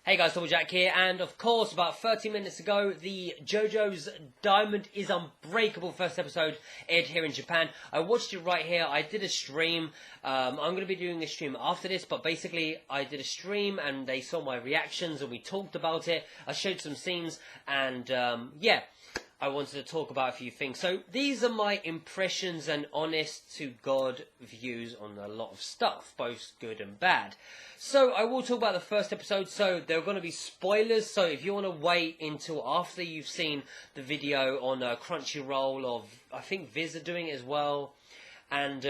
Hey guys, Double Jack here, and of course, about 30 minutes ago, the JoJo's Diamond is Unbreakable first episode aired here in Japan. I watched it right here. I did a stream. I'm going to be doing a stream after this, but basically, I did a stream and they saw my reactions and we talked about it. I showed some scenes, and yeah, I wanted to talk about a few things. So these are my impressions and honest to God views on a lot of stuff, both good and bad. So I will talk about the first episode, so there are going to be spoilers, so if you want to wait until after you've seen the video on Crunchyroll, of I think Viz are doing it as well, and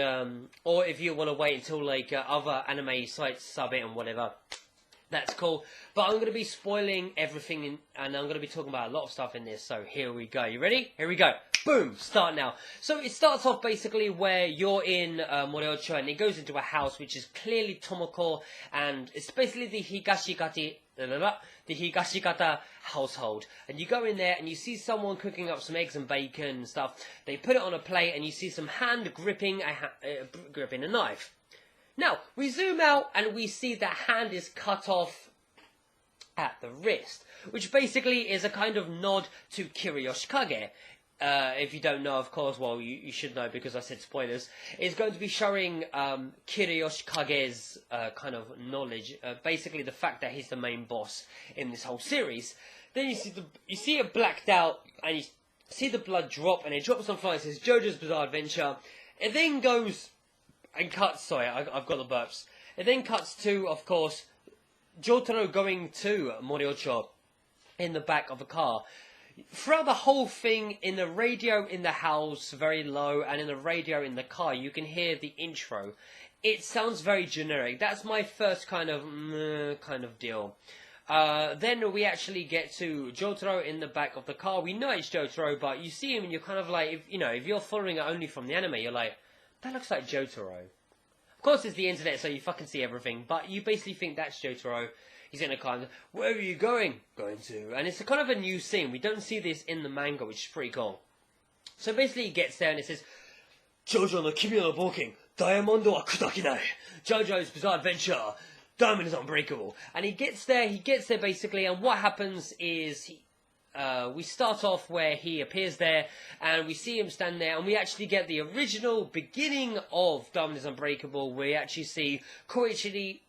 or if you want to wait until like other anime sites sub it and whatever, that's cool. But I'm going to be spoiling everything, and I'm going to be talking about a lot of stuff in this, so here we go. You ready? Here we go. Boom! Start now. So it starts off basically where you're in Moriocho, and it goes into a house which is clearly Tomoko, and it's basically the Higashikata household. And you go in there and you see someone cooking up some eggs and bacon and stuff. They put it on a plate and you see some hand gripping a knife. Now, we zoom out and we see that hand is cut off at the wrist, which basically is a kind of nod to Kiryoshikage. If you don't know, of course, well, you should know because I said spoilers. It's going to be showing Kiryoshikage's kind of knowledge, basically the fact that he's the main boss in this whole series. Then you see it blacked out, and you see the blood drop, and it drops on fire. It says JoJo's Bizarre Adventure. It then goes and cuts. Sorry, I've got the burps. It then cuts to, of course, Jotaro going to Moriocho in the back of a car. Throughout the whole thing, in the radio in the house, very low, and in the radio in the car, you can hear the intro. It sounds very generic. That's my first kind of deal. Then we actually get to Jotaro in the back of the car. We know it's Jotaro, but you see him and you're kind of like, if you're following it only from the anime, you're like, that looks like Jotaro. Of course, it's the internet, so you fucking see everything, but you basically think that's Jotaro. He's in a car, and, where are you going? Going to. And it's a kind of a new scene. We don't see this in the manga, which is pretty cool. So basically he gets there and it says, JoJo no Kimi no Boken, Diamond wa Kudakinai. JoJo's Bizarre Adventure, Diamond is Unbreakable. And he gets there basically, and what happens is we start off where he appears there, and we see him stand there, and we actually get the original beginning of Diamond is Unbreakable, where we actually see Keicho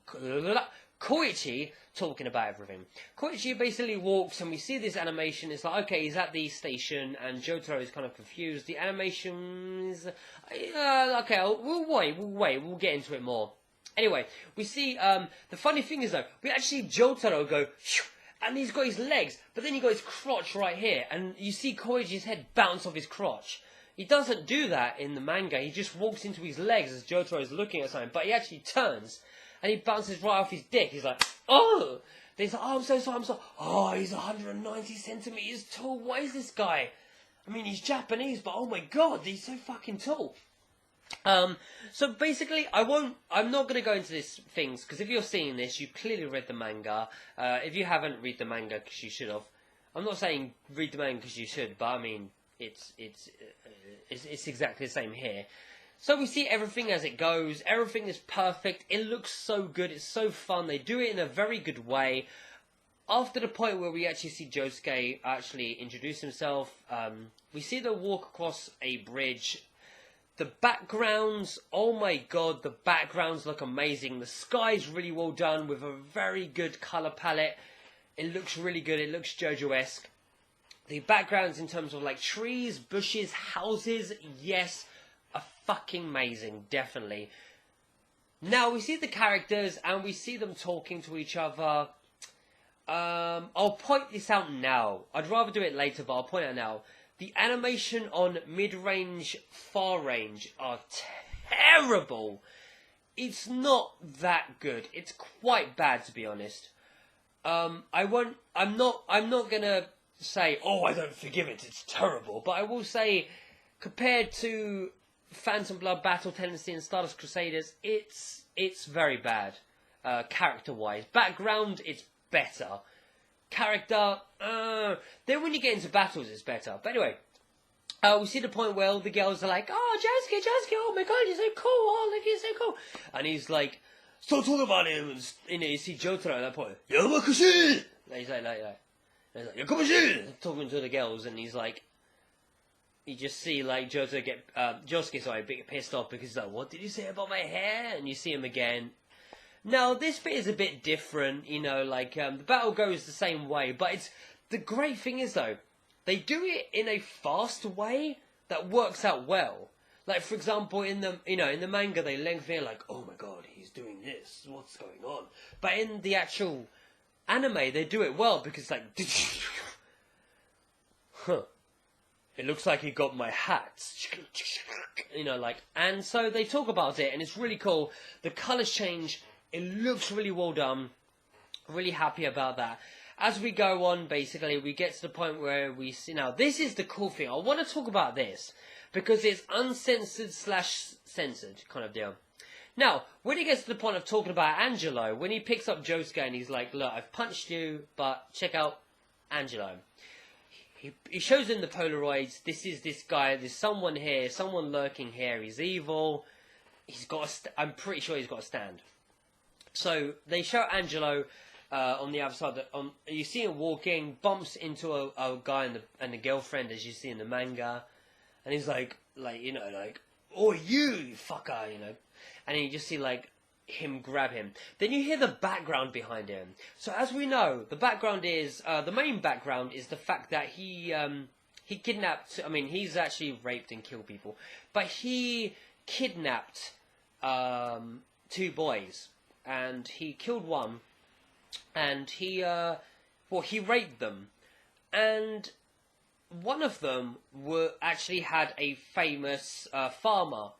talking about everything. Keicho basically walks, and we see this animation. It's like, okay, he's at the station, and Jotaro is kind of confused. The animation is okay. We'll wait. We'll get into it more. Anyway, we see the funny thing is though, we actually see Jotaro go, and he's got his legs, but then he got his crotch right here, and you see Koichi's head bounce off his crotch. He doesn't do that in the manga. He just walks into his legs as Jotaro is looking at something, but he actually turns. And he bounces right off his dick. He's like, oh! Then he's like, oh, I'm so sorry, Oh, he's 190 centimeters tall. What is this guy? I mean, he's Japanese, but oh my god, he's so fucking tall. So basically, I'm not going to go into these things, because if you're seeing this, you clearly read the manga. If you haven't read the manga, because you should have. I'm not saying read the manga because you should, but I mean, it's exactly the same here. So we see everything as it goes. Everything is perfect. It looks so good. It's so fun. They do it in a very good way. After the point where we actually see Josuke actually introduce himself, we see them walk across a bridge. The backgrounds, oh my god, the backgrounds look amazing. The sky's really well done with a very good colour palette. It looks really good. It looks JoJo-esque. The backgrounds in terms of like trees, bushes, houses, yes, are fucking amazing, definitely. Now, we see the characters, and we see them talking to each other. I'll point this out now. I'd rather do it later, but I'll point it out now. The animation on mid-range, far-range are terrible. It's not that good. It's quite bad, to be honest. I'm not gonna say, oh, I don't forgive it, it's terrible. But I will say, compared to Phantom Blood, Battle Tendency, and Stardust Crusaders, it's very bad, character-wise. Background, it's better. Character, then when you get into battles, it's better. But anyway, we see the point where all the girls are like, oh, Josuke, oh my god, you're so cool, oh, look, you're so cool. And he's like, stop talking about him. And, you know, you see Jotaro at that point, Yamakushi! He's like, Yamakushi! Talking to the girls, and he's like, you just see, like, Josuke get pissed off because he's like, what did you say about my hair? And you see him again. Now, this bit is a bit different, you know, like, the battle goes the same way, but the great thing is, though, they do it in a fast way that works out well. Like, for example, in the manga, they lengthen it like, oh my god, he's doing this, what's going on? But in the actual anime, they do it well, because, like, huh. It looks like he got my hat. You know, like, and so they talk about it, and it's really cool. The colours change. It looks really well done. Really happy about that. As we go on, basically, we get to the point where we see... Now, this is the cool thing. I want to talk about this, because it's uncensored/censored kind of deal. Now, when he gets to the point of talking about Angelo, when he picks up Josuke and he's like, look, I've punched you, but check out Angelo. He shows him the Polaroids. This is this guy. There's someone here. Someone lurking here. He's evil. He's got. I'm pretty sure he's got a stand. So they show Angelo on the other side. You see him walking. Bumps into a guy and the girlfriend, as you see in the manga. And he's like you know, like, oh you fucker, you know. And you just see like him grab him. Then you hear the background behind him. So as we know, the background is the main background is the fact that he kidnapped. I mean, he's actually raped and killed people, but he kidnapped 2 boys, and he killed one, and he raped them, and one of them actually had a famous father,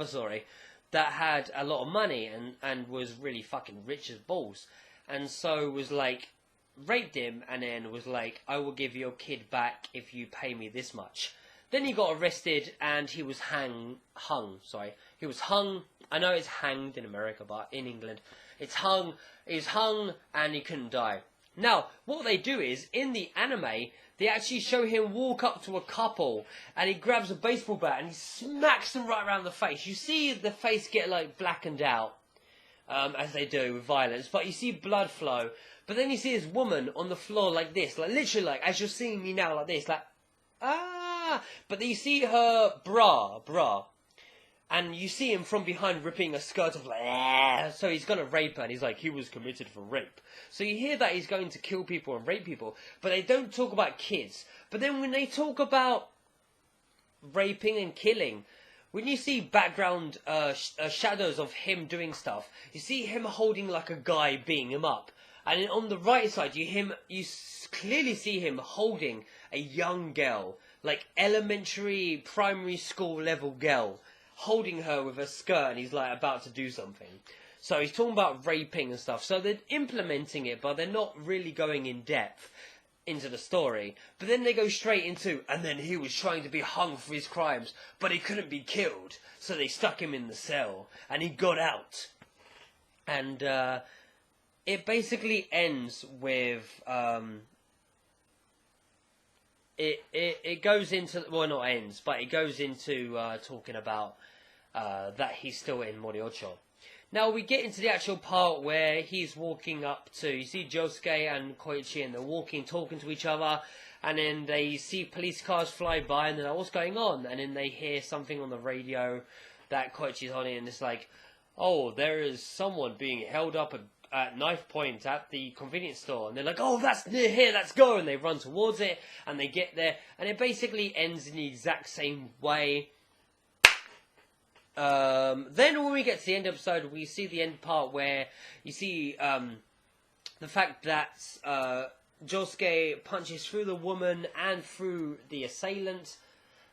sorry, that had a lot of money and was really fucking rich as balls, and so was like raped him, and then was like, I will give your kid back if you pay me this much. Then he got arrested and he was hung. He was hung. I know it's hanged in America, but in England it's hung. He was hung and he couldn't die. Now, what they do is, in the anime, they actually show him walk up to a couple, and he grabs a baseball bat and he smacks them right around the face. You see the face get, like, blackened out, as they do with violence, but you see blood flow. But then you see this woman on the floor like this, like, literally, like, as you're seeing me now, like this, like, ah! But then you see her bra, and you see him from behind ripping a skirt off, like, ah! So he's gonna rape her, and he's like, he was committed for rape. So you hear that he's going to kill people and rape people, but they don't talk about kids. But then when they talk about raping and killing, when you see background shadows of him doing stuff, you see him holding like a guy beating him up. And then on the right side, you clearly see him holding a young girl, like elementary, primary school level girl, holding her with a skirt, and he's like about to do something. So he's talking about raping and stuff. So they're implementing it, but they're not really going in depth into the story. But then they go straight into, and then he was trying to be hung for his crimes, but he couldn't be killed. So they stuck him in the cell, and he got out. And it basically ends with it goes into, well, not ends, but it goes into talking about that he's still in Moriocho. Now we get into the actual part where he's walking up to, you see Josuke and Keicho, and they're walking, talking to each other, and then they see police cars fly by, and they're like, what's going on? And then they hear something on the radio that Koichi's on it, and it's like, oh, there is someone being held up at knife point at the convenience store. And they're like, oh, that's near here, let's go. And they run towards it, and they get there, and it basically ends in the exact same way. Then when we get to the end of the episode, we see the end part where you see the fact that Josuke punches through the woman and through the assailant,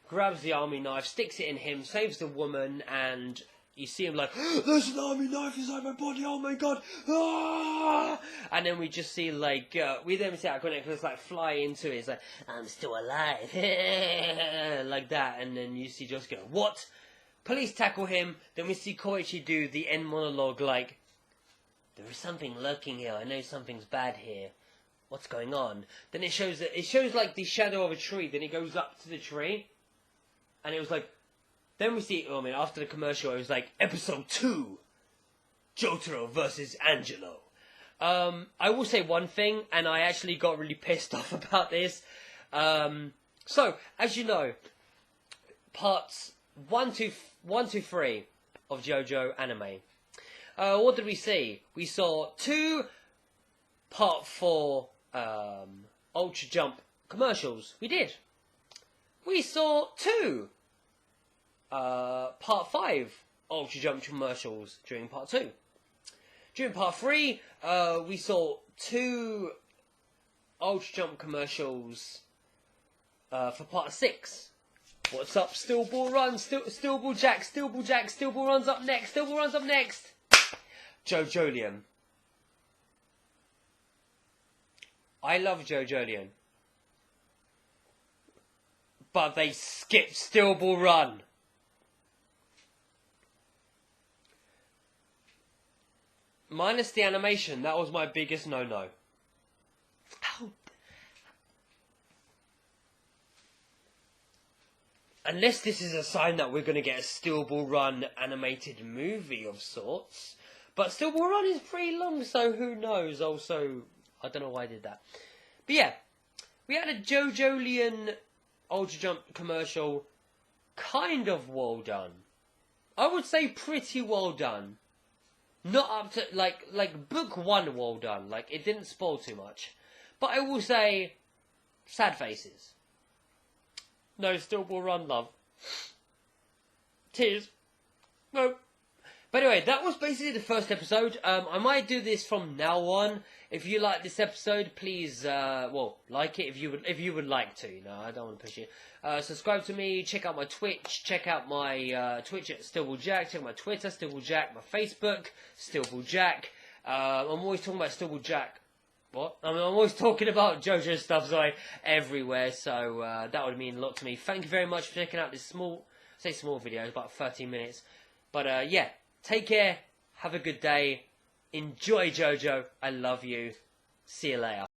grabs the army knife, sticks it in him, saves the woman, and you see him like, there's an army knife inside my body, oh my god, ah! And then we just see, like, we then see our connectors, like, fly into it, it's like, I'm still alive, like that, and then you see Josuke, what? Police tackle him, then we see Koichi do the end monologue like, there is something lurking here, I know something's bad here, what's going on? Then it shows like the shadow of a tree, then it goes up to the tree, and it was like, then we see, after the commercial, it was like, episode 2, Jotaro versus Angelo. I will say one thing, and I actually got really pissed off about this. So, as you know, parts 1 to 3 of JoJo anime. What did we see? We saw 2 Part 4 Ultra Jump commercials. We did. We saw 2 Part 5 Ultra Jump commercials during Part 2. During Part 3, we saw 2 Ultra Jump commercials for Part 6. What's up? Still ball runs. Still ball jack. Still ball jack. Still ball runs up next. Still ball runs up next. JoJolion. I love JoJolion. But they skipped Still Ball Run. Minus the animation, that was my biggest no-no. Unless this is a sign that we're going to get a Still Ball Run animated movie of sorts. But Still Ball Run is pretty long, so who knows. Also, I don't know why I did that. But yeah, we had a JoJolion Ultra Jump commercial. Kind of well done. I would say pretty well done. Not up to, like book 1 well done. Like, it didn't spoil too much. But I will say, sad faces. No Still Ball Run, love. Tears. No. But anyway, that was basically the first episode. I might do this from now on. If you like this episode, please, like it if you would like to. You know, I don't want to push you. Subscribe to me. Check out my Twitch. Check out my Twitch at StillBallJack. Check out my Twitter, StillBallJack. My Facebook, StillBallJack. I'm always talking about StillBallJack. What? I mean, I'm always talking about JoJo stuff, sorry, everywhere. So that would mean a lot to me. Thank you very much for checking out this small video. It's about 13 minutes. But yeah, take care. Have a good day. Enjoy JoJo. I love you. See you later.